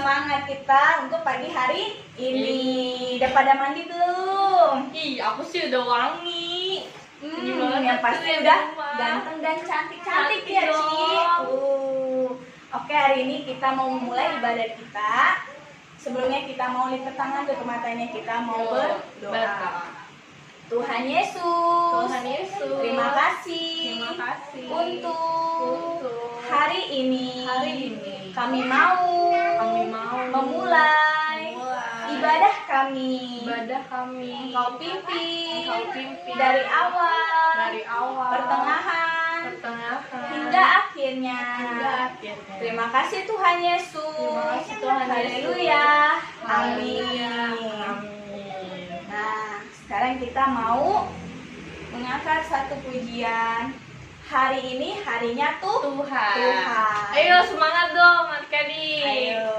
semangat kita untuk pagi hari ini. Udah pada mandi belum? Ih, aku sih udah wangi. Yang pasti udah ganteng dan cantik-cantik ya, Ci. Oke, hari ini kita mau memulai ibadah kita. Sebelumnya kita mau lipat tangan, tutup matanya, kita mau berdoa. Tuhan Yesus, terima kasih untuk hari ini. Kami mau memulai ibadah kami. Engkau pimpin dari awal, pertengahan hingga akhirnya. Terima kasih Tuhan Yesus. Haleluya. Amin. Nah, sekarang kita mau mengangkat satu pujian. Hari ini harinya Tuhan. Ayo semangat dong adik-adik. Ayo.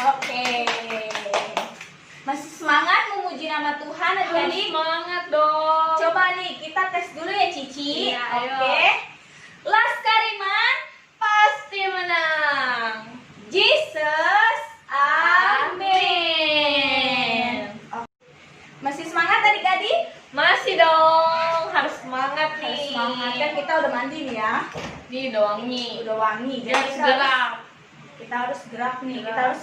Oke, masih semangat memuji nama Tuhan adik-adik? Semangat dong. Coba nih kita tes dulu ya Cici. Iya, ayo. Oke. Laskariman Pasti menang. Jesus, amin. Masih semangat adik-adik? Masih dong. Harus semangat nih. Harus semangat, kan kita udah mandi nih ya. Nih udah wangi. Udah wangi. Dia harus gerak. Kita harus gerak nih. Kita harus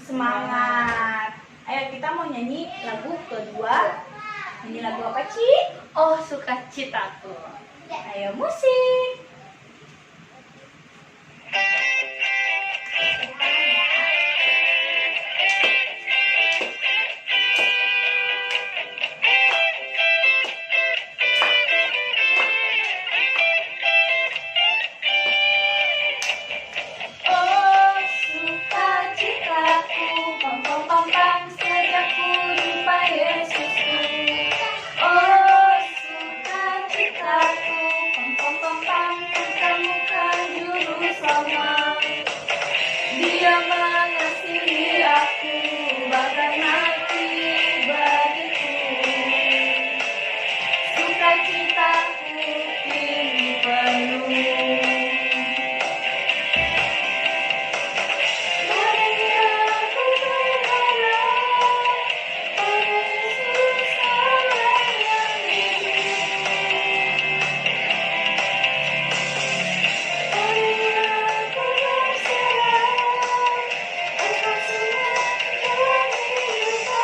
semangat. Ayo kita mau nyanyi lagu kedua. Nyanyi lagu apa, Ci? Oh, sukacitaku. Ayo musik. Oh, sukacitaku, pam pam pam pam, sejak ku jumpa Yesusku. Oh, sukacitaku, pam pam pam pam, temukan juru selamat. Dia mengasihi aku, bahkan mati bagiku. Sukacitaku kini penuh. Padanya aku berharap, pada Yesus Allah yang hidup. Padanya aku berserah, engkau semua kehidupanku.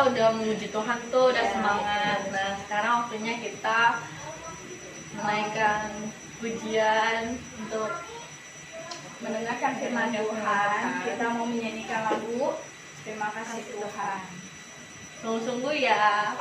kita udah memuji Tuhan tuh, udah Ya. semangat. Nah, sekarang waktunya kita menaikkan pujian untuk mendengarkan firman Tuhan. Kita mau menyanyikan lagu Terima Kasih Tuhan. sungguh-sungguh ya.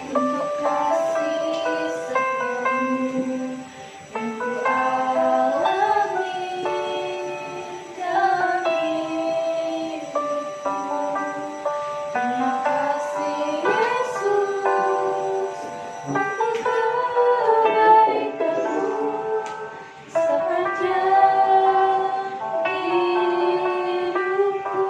Untuk kasih setiamu yang ku alami dalam hidupku. Terima kasih Yesus untuk kebaikanmu sepanjang hidupku.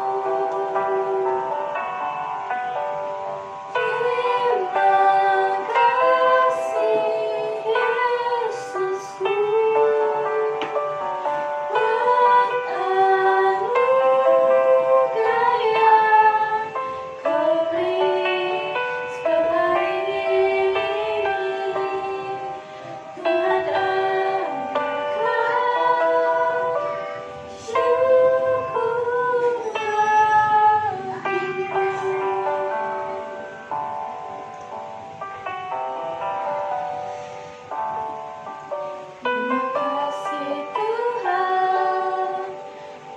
Terima kasih Tuhan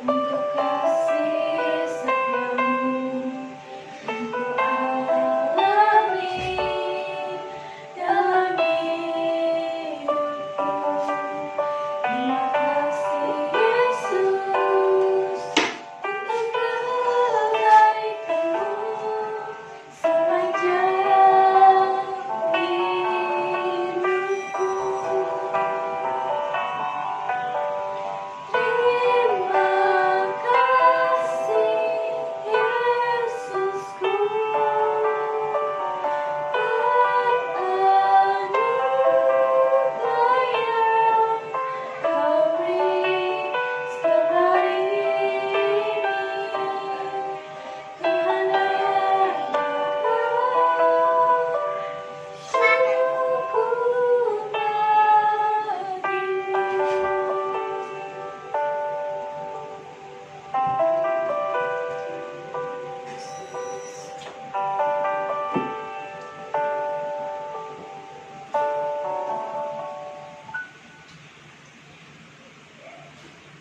untuk kasih setiamu yang ku alami dalam hidupku. Terima kasih Yesus untuk kebaikanmu sepanjang hidupku. Terima kasih Yesusku anugerah yang Kau beri setiap hari ini. Tuhan syukur bagimu.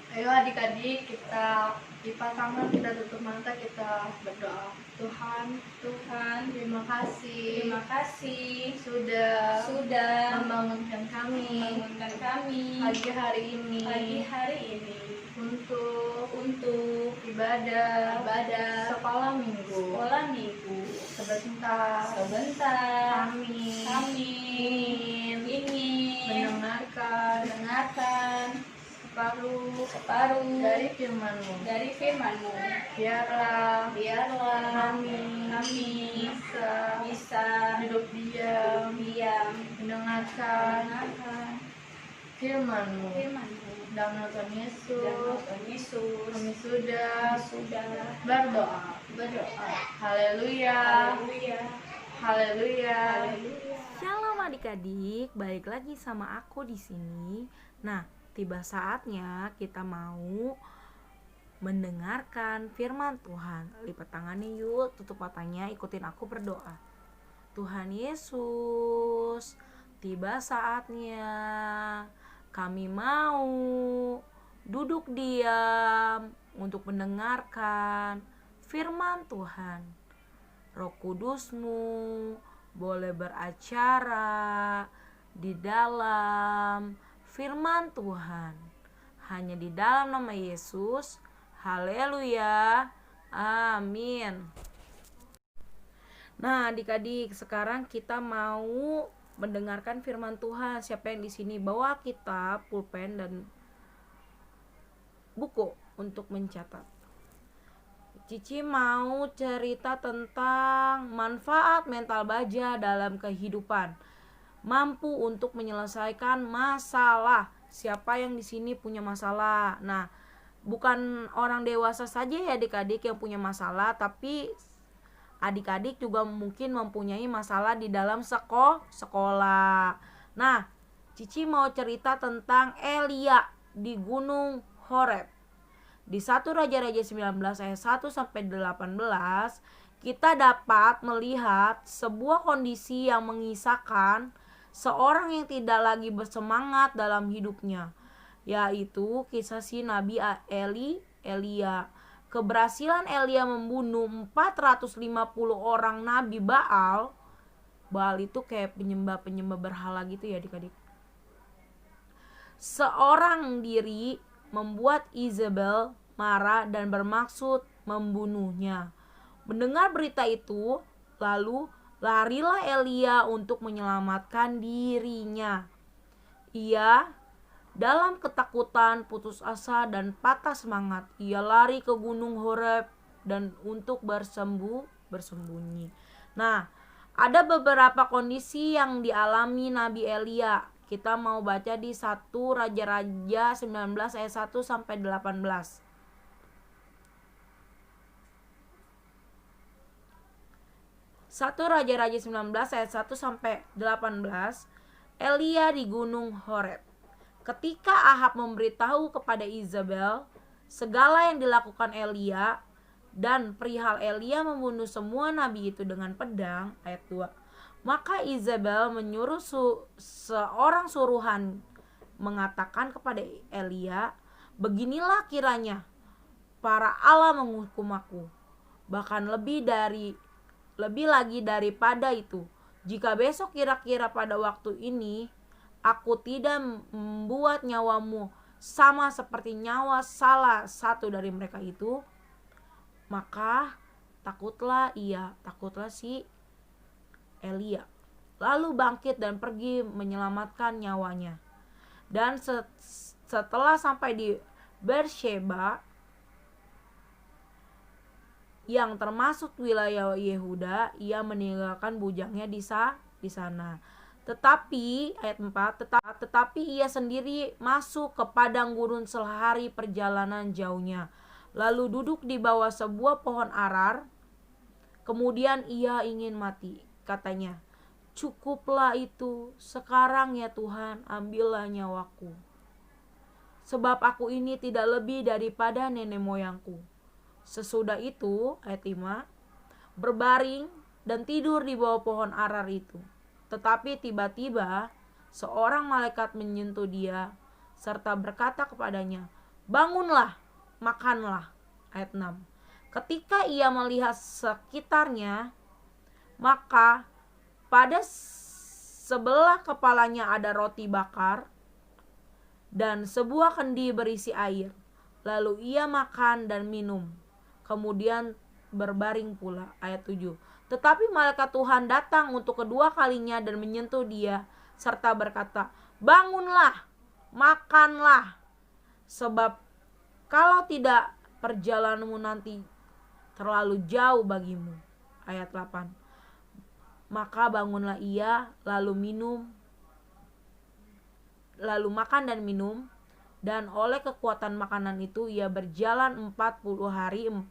Ayo adik-adik, kita lipat tangan, kita tutup mata, kita berdoa. Tuhan, terima kasih Terima kasih sudah sudah membangunkan kami membangunkan kami pagi hari ini untuk ibadah ibadah sekolah minggu. sekolah minggu. Sebentar kami ingin mendengarkan separuh dari firman-Mu. firman-Mu. Biarlah kami bisa duduk diam mendengarkan firman-Mu. Dalam nama Tuhan Yesus, kami sudah berdoa. Haleluya. Shalom adik-adik, balik lagi sama aku di sini. Nah, tiba saatnya kita mau mendengarkan firman Tuhan. Lipat tangannya yuk, tutup matanya, ikutin aku berdoa. Tuhan Yesus, tiba saatnya kami mau duduk diam untuk mendengarkan firman Tuhan. Roh Kudus-Mu boleh beracara di dalam firman Tuhan. Hanya di dalam nama Yesus. Haleluya. Amin. Nah, adik-adik, sekarang kita mau mendengarkan firman Tuhan. Siapa yang di sini bawa kitab, pulpen dan buku untuk mencatat? Cici mau cerita tentang manfaat mental baja dalam kehidupan. Mampu untuk menyelesaikan masalah. Siapa yang di sini punya masalah? Nah, bukan orang dewasa saja ya adik-adik yang punya masalah, tapi adik-adik juga mungkin mempunyai masalah di dalam sekolah. Nah, Cici mau cerita tentang Elia di Gunung Horeb. Di 1 Raja-Raja 19 ayat 1 sampai 18, kita dapat melihat sebuah kondisi yang mengisahkan seorang yang tidak lagi bersemangat dalam hidupnya, yaitu kisah si Nabi Elia. Keberhasilan Elia membunuh 450 orang Nabi Baal. Baal itu kayak penyembah berhala gitu ya adik-adik. Seorang diri membuat Isabel marah dan bermaksud membunuhnya. Mendengar berita itu, lalu larilah Elia untuk menyelamatkan dirinya. Ia dalam ketakutan, putus asa, dan patah semangat, ia lari ke Gunung Horeb dan untuk bersembunyi. Nah, ada beberapa kondisi yang dialami Nabi Elia. Kita mau baca di 1 Raja-Raja 19 ayat 1 sampai 18. 1 Raja-Raja 19 ayat 1 sampai 18. Elia di Gunung Horeb. Ketika Ahab memberitahu kepada Isabel segala yang dilakukan Elia dan perihal Elia membunuh semua nabi itu dengan pedang, ayat 2, maka Isabel menyuruh seorang suruhan mengatakan kepada Elia, beginilah kiranya para Allah menghukum aku, bahkan lebih lagi daripada itu, jika besok kira-kira pada waktu ini aku tidak membuat nyawamu sama seperti nyawa salah satu dari mereka itu, maka takutlah si Elia. Lalu bangkit dan pergi menyelamatkan nyawanya. Dan setelah sampai di Beersheba yang termasuk wilayah Yehuda, ia meninggalkan bujangnya di sana. Tetapi ayat 4, tetapi ia sendiri masuk ke padang gurun sehari perjalanan jauhnya, lalu duduk di bawah sebuah pohon arar. Kemudian ia ingin mati. Katanya, cukuplah itu, sekarang ya Tuhan, ambillah nyawaku, sebab aku ini tidak lebih daripada nenek moyangku. Sesudah itu, ayat 5, berbaring dan tidur di bawah pohon arar itu. Tetapi tiba-tiba seorang malaikat menyentuh dia serta berkata kepadanya, bangunlah, makanlah. Ayat 6. Ketika ia melihat sekitarnya, maka pada sebelah kepalanya ada roti bakar dan sebuah kendi berisi air. Lalu ia makan dan minum, kemudian berbaring pula. Ayat 7. Tetapi malaikat Tuhan datang untuk kedua kalinya dan menyentuh dia serta berkata, bangunlah, makanlah, sebab kalau tidak perjalananmu nanti terlalu jauh bagimu. Ayat 8. Maka bangunlah ia, lalu makan dan minum, dan oleh kekuatan makanan itu ia berjalan 40 hari 40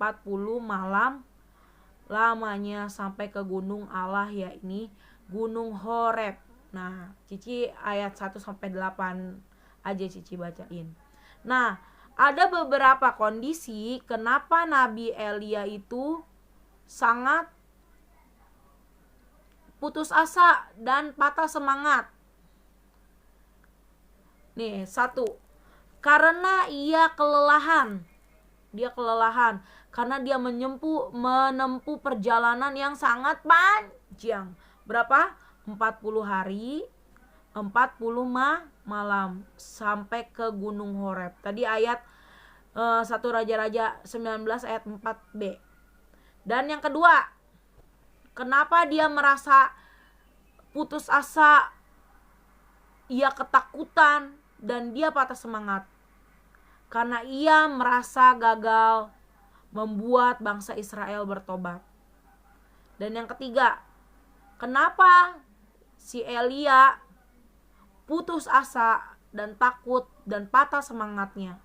malam lamanya sampai ke gunung Allah, yakni Gunung Horeb. Nah, Cici ayat 1 sampai 8 aja Cici bacain. Nah, ada beberapa kondisi kenapa Nabi Elia itu sangat putus asa dan patah semangat. Nih, 1. Karena ia kelelahan. Dia kelelahan karena dia menempuh perjalanan yang sangat panjang. Berapa? 40 hari 40 malam sampai ke Gunung Horeb. Tadi ayat 1 Raja-Raja 19 ayat 4b. Dan yang kedua, kenapa dia merasa putus asa, ia ketakutan dan dia patah semangat? Karena ia merasa gagal membuat bangsa Israel bertobat. Dan yang ketiga, kenapa si Elia putus asa dan takut dan patah semangatnya?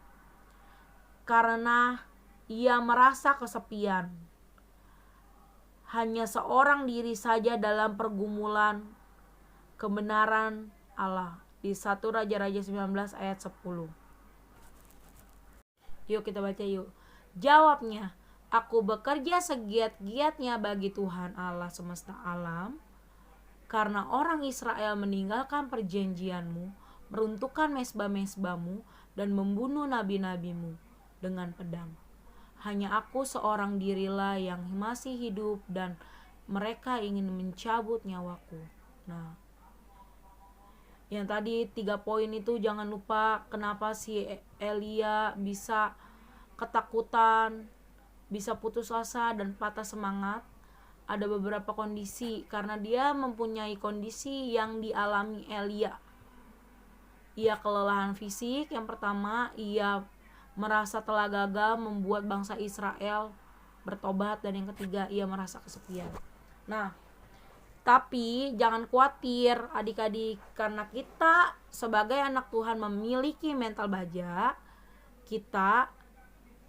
karena ia merasa kesepian. Hanya seorang diri saja dalam pergumulan kebenaran Allah. Di 1 Raja-Raja 19 ayat 10. Yuk kita baca yuk. Jawabnya, aku bekerja segiat-giatnya bagi Tuhan Allah semesta alam, karena orang Israel meninggalkan perjanjianmu, meruntuhkan mezbah-mezbahmu, dan membunuh nabi-nabimu dengan pedang. Hanya aku seorang dirilah yang masih hidup, dan mereka ingin mencabut nyawaku. Nah, yang tadi 3 poin itu jangan lupa kenapa si Elia bisa ketakutan, bisa putus asa dan patah semangat. Ada beberapa kondisi karena dia mempunyai kondisi yang dialami Elia. Ia kelelahan fisik, yang pertama ia merasa telah gagal membuat bangsa Israel bertobat, dan yang ketiga ia merasa kesepian. Nah, tapi jangan khawatir adik-adik, karena kita sebagai anak Tuhan memiliki mental baja, kita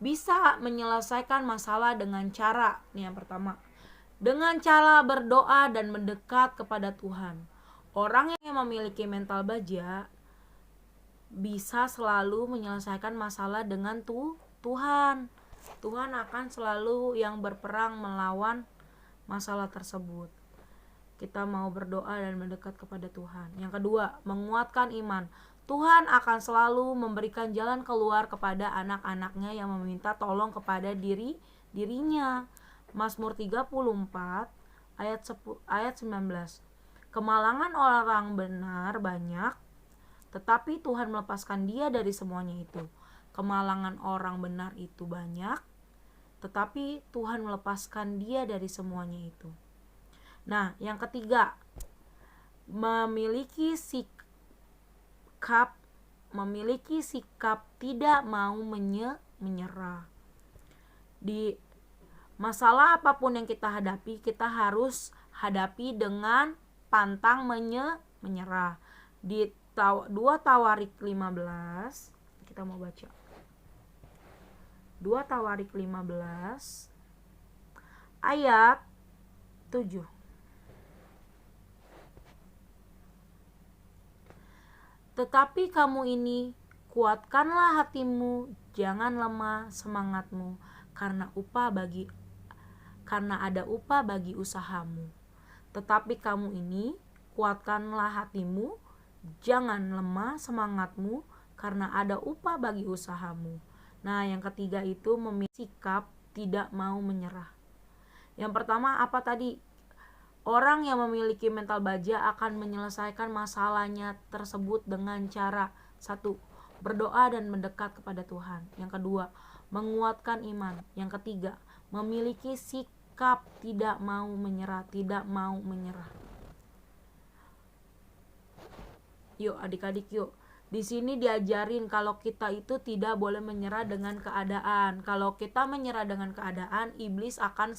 bisa menyelesaikan masalah dengan cara, nih yang pertama, dengan cara berdoa dan mendekat kepada Tuhan. Orang yang memiliki mental baja bisa selalu menyelesaikan masalah dengan Tuhan. Tuhan akan selalu yang berperang melawan masalah tersebut. Kita mau berdoa dan mendekat kepada Tuhan. Yang kedua, menguatkan iman. Tuhan akan selalu memberikan jalan keluar kepada anak-anaknya yang meminta tolong kepada dirinya. Mazmur 34 ayat 19. Kemalangan orang benar banyak, tetapi Tuhan melepaskan dia dari semuanya itu. Kemalangan orang benar itu banyak, tetapi Tuhan melepaskan dia dari semuanya itu. Nah, yang ketiga, memiliki sikap tidak mau menyerah. Di masalah apapun yang kita hadapi, kita harus hadapi dengan pantang menyerah. Di 2 Tawarik 15, kita mau baca 2 Tawarik 15 ayat 7. Tetapi kamu ini, kuatkanlah hatimu, jangan lemah semangatmu, karena ada upah bagi usahamu. Tetapi kamu ini, kuatkanlah hatimu, jangan lemah semangatmu, karena ada upah bagi usahamu. Nah, yang ketiga itu memiliki sikap tidak mau menyerah. Yang pertama apa tadi? Orang yang memiliki mental baja akan menyelesaikan masalahnya tersebut dengan cara 1. Berdoa dan mendekat kepada Tuhan. Yang kedua, menguatkan iman. Yang ketiga, memiliki sikap tidak mau menyerah, Yuk adik-adik yuk. Di sini diajarin kalau kita itu tidak boleh menyerah dengan keadaan. Kalau kita menyerah dengan keadaan, iblis akan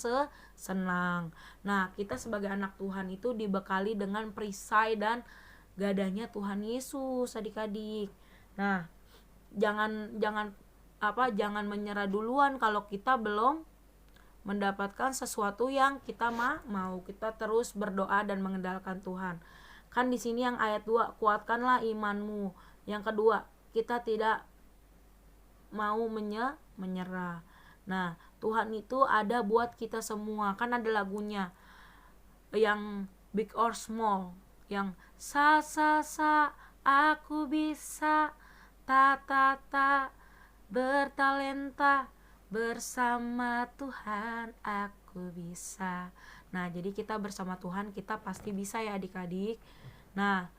senang. Nah, kita sebagai anak Tuhan itu dibekali dengan perisai dan gadanya Tuhan Yesus, adik-adik. Nah, jangan menyerah duluan kalau kita belum mendapatkan sesuatu yang kita mau. Kita terus berdoa dan mengandalkan Tuhan. Kan di sini yang ayat 2, kuatkanlah imanmu. Yang kedua, kita tidak mau menyerah. Nah, Tuhan itu ada buat kita semua. Kan ada lagunya yang big or small, yang sa aku bisa, ta bertalenta, bersama Tuhan aku bisa. Nah, jadi kita bersama Tuhan kita pasti bisa ya adik-adik. Nah,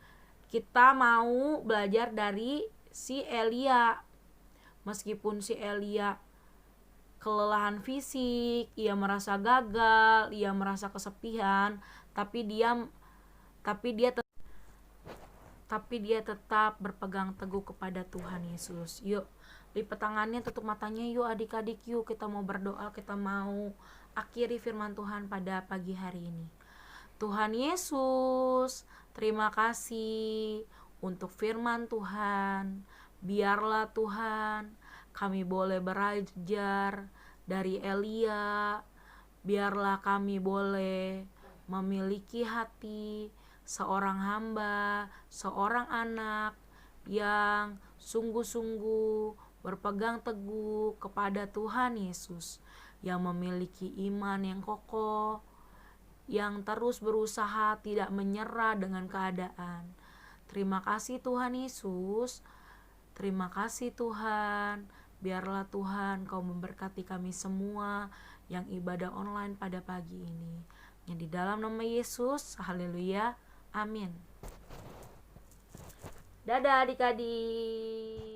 kita mau belajar dari si Elia. Meskipun si Elia kelelahan fisik, ia merasa gagal, ia merasa kesepian, tapi dia tetap berpegang teguh kepada Tuhan Yesus. Yuk, lipat tangannya, tutup matanya yuk adik-adik, yuk kita mau berdoa, kita mau akhiri firman Tuhan pada pagi hari ini. Tuhan Yesus, terima kasih untuk firman Tuhan. Biarlah Tuhan kami boleh belajar dari Elia. Biarlah kami boleh memiliki hati seorang hamba, seorang anak yang sungguh-sungguh berpegang teguh kepada Tuhan Yesus, yang memiliki iman yang kokoh, yang terus berusaha tidak menyerah dengan keadaan. Terima kasih Tuhan Yesus. Terima kasih Tuhan. Biarlah Tuhan Kau memberkati kami semua yang ibadah online pada pagi ini. Yang di dalam nama Yesus, haleluya, amin. Dadah adik-adik.